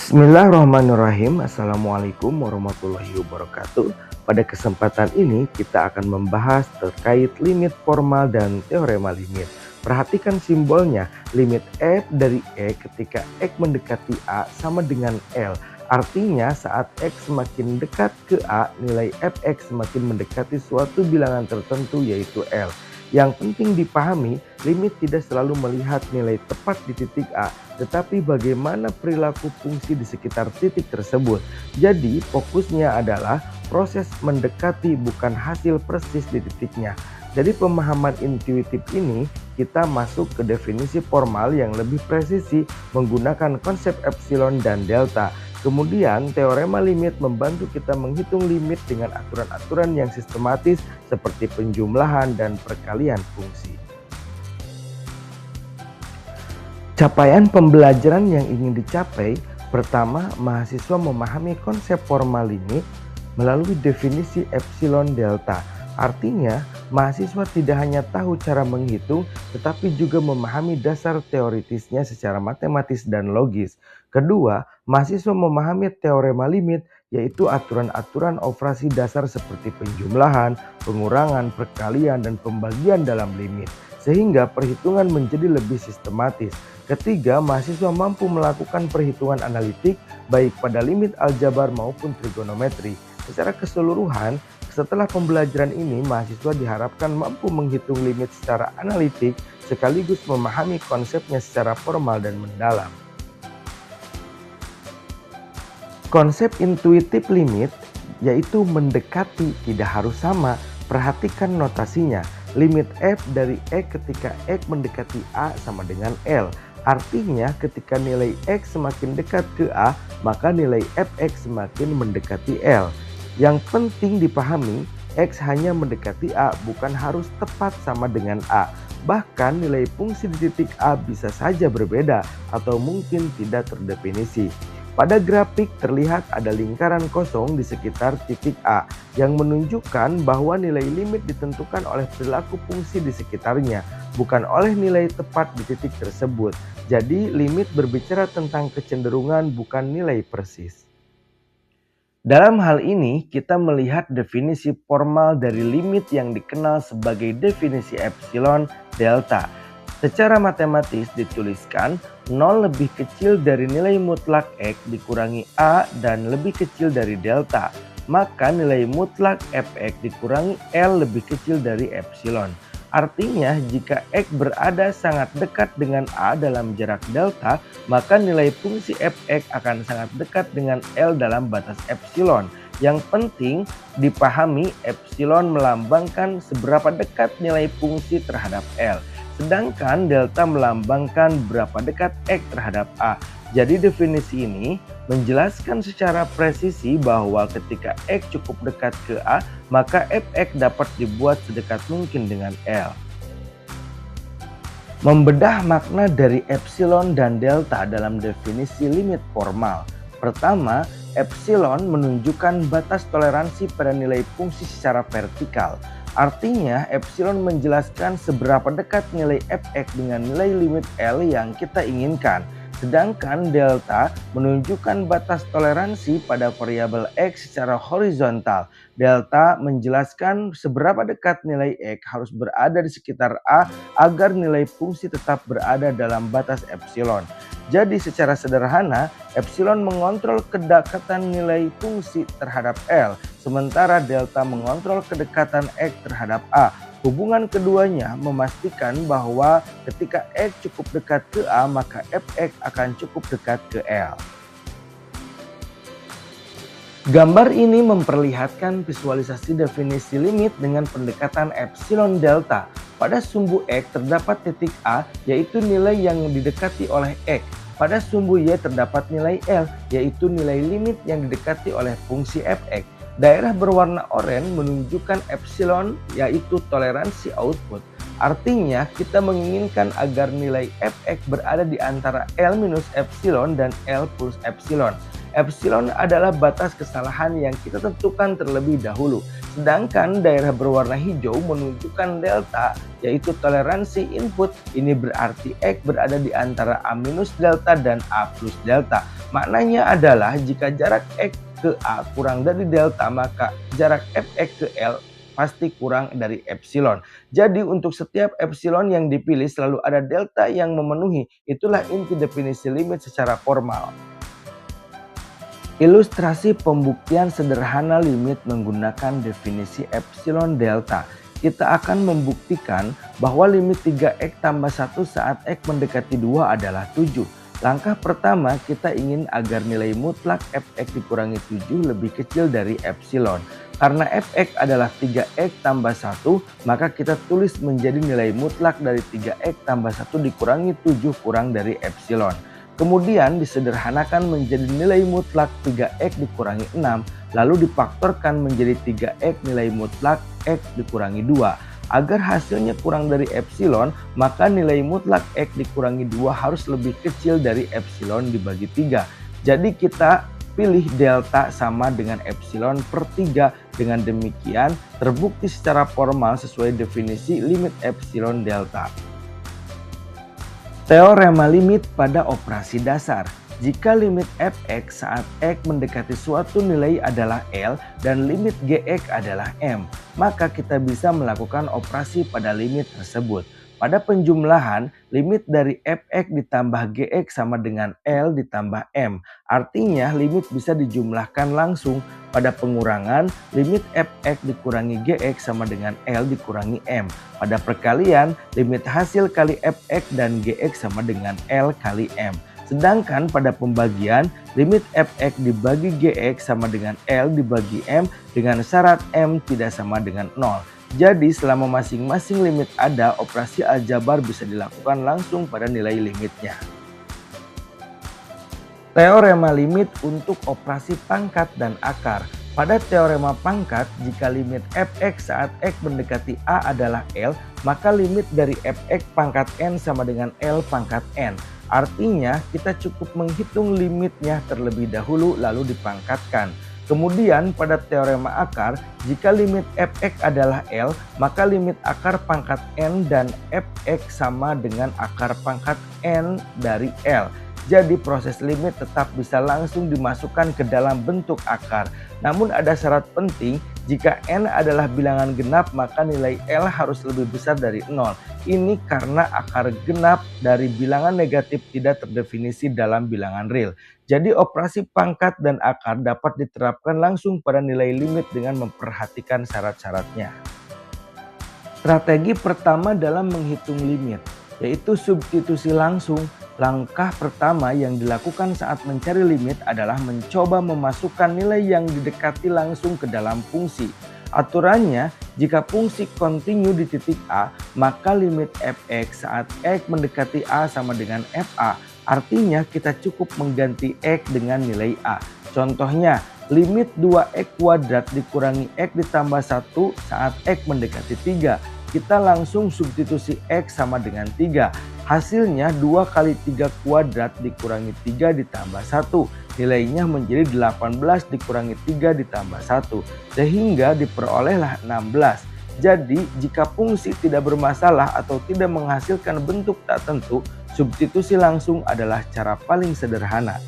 Bismillahirrahmanirrahim. Assalamualaikum warahmatullahi wabarakatuh. Pada kesempatan ini kita akan membahas terkait limit formal dan teorema limit. Perhatikan simbolnya, limit f dari e ketika x mendekati a sama dengan L. Artinya saat x semakin dekat ke a, nilai fx semakin mendekati suatu bilangan tertentu yaitu L. Yang penting dipahami, limit tidak selalu melihat nilai tepat di titik A, tetapi bagaimana perilaku fungsi di sekitar titik tersebut. Jadi fokusnya adalah proses mendekati, bukan hasil persis di titiknya. Dari pemahaman intuitif ini, kita masuk ke definisi formal yang lebih presisi menggunakan konsep epsilon dan delta. Kemudian teorema limit membantu kita menghitung limit dengan aturan-aturan yang sistematis seperti penjumlahan dan perkalian fungsi. Capaian pembelajaran yang ingin dicapai, pertama, mahasiswa memahami konsep formal limit melalui definisi epsilon delta. Artinya, mahasiswa tidak hanya tahu cara menghitung, tetapi juga memahami dasar teoritisnya secara matematis dan logis. Kedua, mahasiswa memahami teorema limit, yaitu aturan-aturan operasi dasar seperti penjumlahan, pengurangan, perkalian, dan pembagian dalam limit, sehingga perhitungan menjadi lebih sistematis. Ketiga, mahasiswa mampu melakukan perhitungan analitik baik pada limit aljabar maupun trigonometri. Secara keseluruhan, setelah pembelajaran ini, mahasiswa diharapkan mampu menghitung limit secara analitik sekaligus memahami konsepnya secara formal dan mendalam. Konsep intuitif limit yaitu mendekati, tidak harus sama. Perhatikan notasinya. Limit f dari e ketika x mendekati a sama dengan L. Artinya ketika nilai x semakin dekat ke a, maka nilai fx semakin mendekati L. Yang penting dipahami, x hanya mendekati a, bukan harus tepat sama dengan a. Bahkan nilai fungsi di titik a bisa saja berbeda atau mungkin tidak terdefinisi. Pada grafik terlihat ada lingkaran kosong di sekitar titik A yang menunjukkan bahwa nilai limit ditentukan oleh perilaku fungsi di sekitarnya, bukan oleh nilai tepat di titik tersebut. Jadi limit berbicara tentang kecenderungan, bukan nilai persis. Dalam hal ini, kita melihat definisi formal dari limit yang dikenal sebagai definisi epsilon delta. Secara matematis dituliskan 0 lebih kecil dari nilai mutlak x dikurangi a dan lebih kecil dari delta. Maka nilai mutlak fx dikurangi L lebih kecil dari epsilon. Artinya jika x berada sangat dekat dengan a dalam jarak delta, maka nilai fungsi fx akan sangat dekat dengan L dalam batas epsilon. Yang penting dipahami, epsilon melambangkan seberapa dekat nilai fungsi terhadap L. Sedangkan delta melambangkan berapa dekat x terhadap a. Jadi definisi ini menjelaskan secara presisi bahwa ketika x cukup dekat ke a, maka fx dapat dibuat sedekat mungkin dengan L. Membedah makna dari epsilon dan delta dalam definisi limit formal. Pertama, epsilon menunjukkan batas toleransi pada nilai fungsi secara vertikal. Artinya, epsilon menjelaskan seberapa dekat nilai fx dengan nilai limit L yang kita inginkan. Sedangkan delta menunjukkan batas toleransi pada variabel x secara horizontal. Delta menjelaskan seberapa dekat nilai x harus berada di sekitar a agar nilai fungsi tetap berada dalam batas epsilon. Jadi secara sederhana, epsilon mengontrol kedekatan nilai fungsi terhadap L, sementara delta mengontrol kedekatan x terhadap a. Hubungan keduanya memastikan bahwa ketika x cukup dekat ke a, maka fx akan cukup dekat ke L. Gambar ini memperlihatkan visualisasi definisi limit dengan pendekatan epsilon delta. Pada sumbu x terdapat titik A, yaitu nilai yang didekati oleh x. Pada sumbu y terdapat nilai L, yaitu nilai limit yang didekati oleh fungsi fx. Daerah berwarna oranye menunjukkan epsilon, yaitu toleransi output. Artinya kita menginginkan agar nilai fx berada di antara L minus epsilon dan L plus epsilon. Epsilon adalah batas kesalahan yang kita tentukan terlebih dahulu. Sedangkan daerah berwarna hijau menunjukkan delta, yaitu toleransi input. Ini berarti X berada di antara A minus delta dan A plus delta. Maknanya adalah jika jarak X ke A kurang dari delta, maka jarak Fx ke L pasti kurang dari epsilon. Jadi untuk setiap epsilon yang dipilih selalu ada delta yang memenuhi. Itulah inti definisi limit secara formal. Ilustrasi pembuktian sederhana limit menggunakan definisi epsilon delta. Kita akan membuktikan bahwa limit 3x tambah 1 saat x mendekati 2 adalah 7. Langkah pertama, kita ingin agar nilai mutlak fx dikurangi 7 lebih kecil dari epsilon. Karena fx adalah 3x tambah 1, maka kita tulis menjadi nilai mutlak dari 3x tambah 1 dikurangi 7 kurang dari epsilon. Kemudian disederhanakan menjadi nilai mutlak 3x dikurangi 6, lalu difaktorkan menjadi 3x nilai mutlak x dikurangi 2. Agar hasilnya kurang dari epsilon, maka nilai mutlak x dikurangi 2 harus lebih kecil dari epsilon dibagi 3. Jadi kita pilih delta sama dengan epsilon per 3. Dengan demikian terbukti secara formal sesuai definisi limit epsilon delta. Teorema limit pada operasi dasar. Jika limit fx saat x mendekati suatu nilai adalah L dan limit gx adalah M, maka kita bisa melakukan operasi pada limit tersebut. Pada penjumlahan, limit dari fx ditambah gx sama dengan L ditambah M. Artinya limit bisa dijumlahkan langsung. Pada pengurangan, limit fx dikurangi gx sama dengan L dikurangi M. Pada perkalian, limit hasil kali fx dan gx sama dengan L kali M. Sedangkan pada pembagian, limit fx dibagi gx sama dengan L dibagi M dengan syarat M tidak sama dengan 0. Jadi selama masing-masing limit ada, operasi aljabar bisa dilakukan langsung pada nilai limitnya. Teorema limit untuk operasi pangkat dan akar. Pada teorema pangkat, jika limit fx saat x mendekati A adalah L, maka limit dari fx pangkat n sama dengan L pangkat n. Artinya kita cukup menghitung limitnya terlebih dahulu lalu dipangkatkan. Kemudian pada teorema akar, jika limit fx adalah L, maka limit akar pangkat n dan fx sama dengan akar pangkat n dari L. Jadi proses limit tetap bisa langsung dimasukkan ke dalam bentuk akar. Namun ada syarat penting, jika n adalah bilangan genap maka nilai L harus lebih besar dari 0. Ini karena akar genap dari bilangan negatif tidak terdefinisi dalam bilangan real. Jadi operasi pangkat dan akar dapat diterapkan langsung pada nilai limit dengan memperhatikan syarat-syaratnya. Strategi pertama dalam menghitung limit, yaitu substitusi langsung. Langkah pertama yang dilakukan saat mencari limit adalah mencoba memasukkan nilai yang didekati langsung ke dalam fungsi. Aturannya, jika fungsi kontinu di titik A, maka limit fx saat x mendekati A sama dengan fa. Artinya kita cukup mengganti x dengan nilai A. Contohnya, limit 2x kuadrat dikurangi x ditambah 1 saat x mendekati 3. Kita langsung substitusi x sama dengan 3. Hasilnya 2 kali 3 kuadrat dikurangi 3 ditambah 1. Nilainya menjadi 18 dikurangi 3 ditambah 1. Sehingga diperolehlah 16. Jadi jika fungsi tidak bermasalah atau tidak menghasilkan bentuk tak tentu, substitusi langsung adalah cara paling sederhana.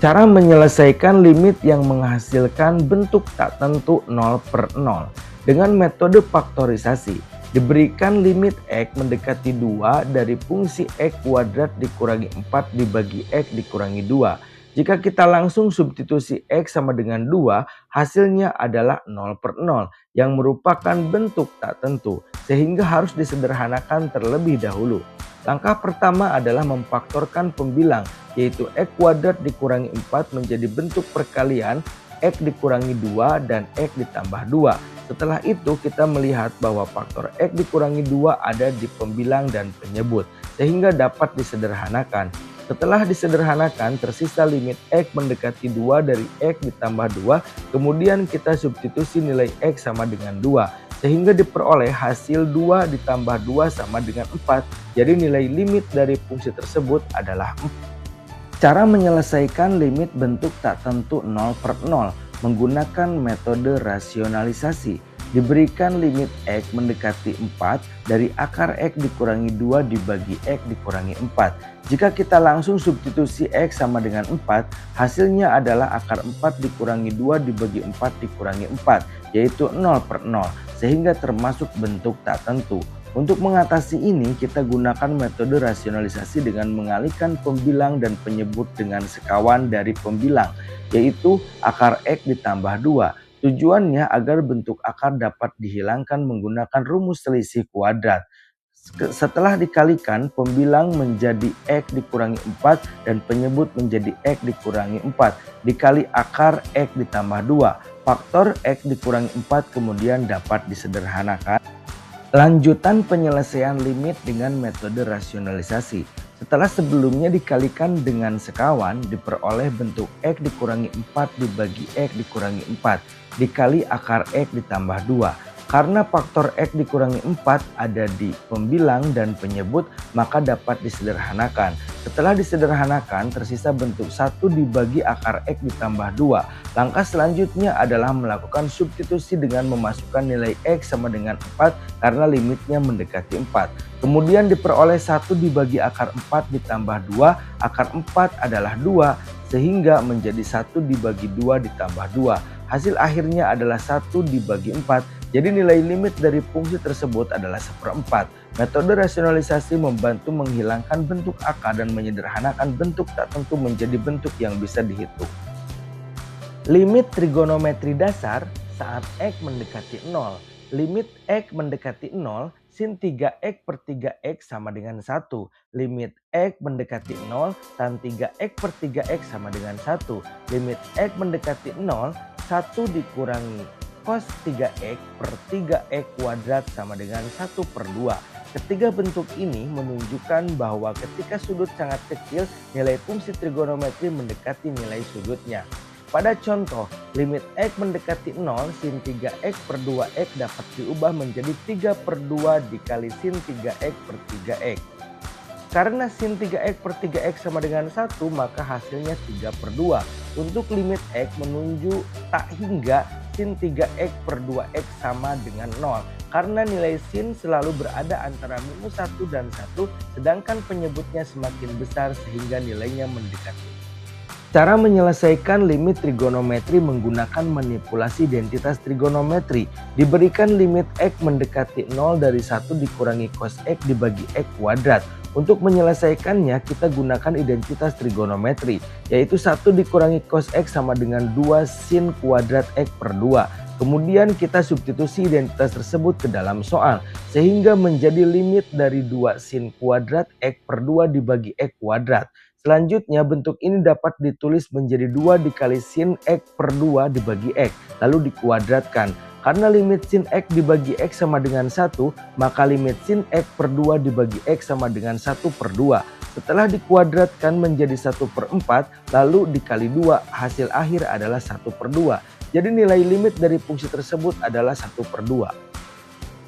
Cara menyelesaikan limit yang menghasilkan bentuk tak tentu 0 per 0. Dengan metode faktorisasi. Diberikan limit x mendekati 2 dari fungsi x kuadrat dikurangi 4 dibagi x dikurangi 2. Jika kita langsung substitusi x sama dengan 2, hasilnya adalah 0 per 0 yang merupakan bentuk tak tentu, sehingga harus disederhanakan terlebih dahulu. Langkah pertama adalah memfaktorkan pembilang, yaitu x kuadrat dikurangi 4 menjadi bentuk perkalian x dikurangi 2 dan x ditambah 2. Setelah itu kita melihat bahwa faktor x dikurangi 2 ada di pembilang dan penyebut, sehingga dapat disederhanakan. Setelah disederhanakan tersisa limit x mendekati 2 dari x ditambah 2, kemudian kita substitusi nilai x sama dengan 2, sehingga diperoleh hasil 2 ditambah 2 sama dengan 4, jadi nilai limit dari fungsi tersebut adalah 4. Cara menyelesaikan limit bentuk tak tentu 0/0 menggunakan metode rasionalisasi. Diberikan limit X mendekati 4 dari akar X dikurangi 2 dibagi X dikurangi 4. Jika kita langsung substitusi X sama dengan 4, hasilnya adalah akar 4 dikurangi 2 dibagi 4 dikurangi 4, yaitu 0/0, sehingga termasuk bentuk tak tentu. Untuk mengatasi ini, kita gunakan metode rasionalisasi dengan mengalihkan pembilang dan penyebut dengan sekawan dari pembilang, yaitu akar X ditambah 2. Tujuannya agar bentuk akar dapat dihilangkan menggunakan rumus selisih kuadrat. Setelah dikalikan, pembilang menjadi X dikurangi 4 dan penyebut menjadi X dikurangi 4. Dikali akar X ditambah 2. Faktor X dikurangi 4 kemudian dapat disederhanakan. Lanjutan penyelesaian limit dengan metode rasionalisasi. Setelah sebelumnya dikalikan dengan sekawan, diperoleh bentuk X dikurangi 4 dibagi X dikurangi 4, dikali akar X ditambah 2. Karena faktor X dikurangi 4 ada di pembilang dan penyebut, maka dapat disederhanakan. Setelah disederhanakan, tersisa bentuk 1 dibagi akar X ditambah 2. Langkah selanjutnya adalah melakukan substitusi dengan memasukkan nilai X sama dengan 4 karena limitnya mendekati 4. Kemudian diperoleh 1 dibagi akar 4 ditambah 2, akar 4 adalah 2, sehingga menjadi 1 dibagi 2 ditambah 2. Hasil akhirnya adalah 1 dibagi 4. Jadi nilai limit dari fungsi tersebut adalah 1/4. Metode rasionalisasi membantu menghilangkan bentuk akar dan menyederhanakan bentuk tak tentu menjadi bentuk yang bisa dihitung. Limit trigonometri dasar saat X mendekati 0. Limit X mendekati 0, sin 3X per 3X sama dengan 1. Limit X mendekati 0, tan 3X per 3X sama dengan 1. Limit X mendekati 0, 1 dikurangi cos 3X per 3X kuadrat sama dengan 1/2. Ketiga bentuk ini menunjukkan bahwa ketika sudut sangat kecil, nilai fungsi trigonometri mendekati nilai sudutnya. Pada contoh, limit X mendekati 0, sin 3X per 2X dapat diubah menjadi 3/2 dikali sin 3X per 3X. Karena sin 3X per 3X sama dengan 1, maka hasilnya 3/2. Untuk limit X menunjuk tak hingga sin 3X per 2X sama dengan 0. Karena nilai sin selalu berada antara -1 dan 1, sedangkan penyebutnya semakin besar sehingga nilainya mendekati. Cara menyelesaikan limit trigonometri menggunakan manipulasi identitas trigonometri. Diberikan limit X mendekati 0 dari 1 dikurangi cos X dibagi X kuadrat. Untuk menyelesaikannya kita gunakan identitas trigonometri, yaitu 1 dikurangi cos X sama dengan 2 sin kuadrat X per 2. Kemudian kita substitusi identitas tersebut ke dalam soal, sehingga menjadi limit dari 2 sin kuadrat X per 2 dibagi X kuadrat. Selanjutnya bentuk ini dapat ditulis menjadi 2 dikali sin X per 2 dibagi X, lalu dikuadratkan. Karena limit sin X dibagi X sama dengan 1, maka limit sin X per 2 dibagi X sama dengan 1/2. Setelah dikuadratkan menjadi 1/4, lalu dikali 2, hasil akhir adalah 1/2. Jadi nilai limit dari fungsi tersebut adalah 1/2.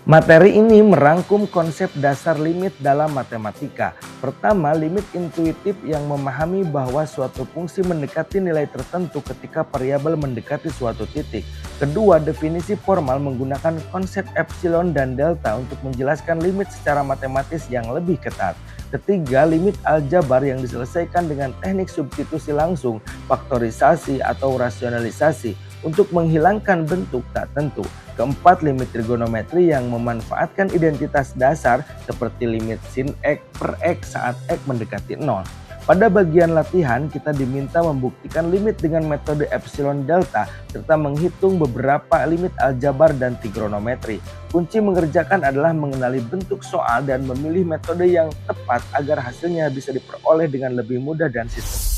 Materi ini merangkum konsep dasar limit dalam matematika. Pertama, limit intuitif yang memahami bahwa suatu fungsi mendekati nilai tertentu ketika variabel mendekati suatu titik. Kedua, definisi formal menggunakan konsep epsilon dan delta untuk menjelaskan limit secara matematis yang lebih ketat. Ketiga, limit aljabar yang diselesaikan dengan teknik substitusi langsung, faktorisasi atau rasionalisasi untuk menghilangkan bentuk tak tentu. Keempat, limit trigonometri yang memanfaatkan identitas dasar seperti limit sin X per X saat X mendekati 0. Pada bagian latihan, kita diminta membuktikan limit dengan metode epsilon delta serta menghitung beberapa limit aljabar dan trigonometri. Kunci mengerjakan adalah mengenali bentuk soal dan memilih metode yang tepat agar hasilnya bisa diperoleh dengan lebih mudah dan sistematis.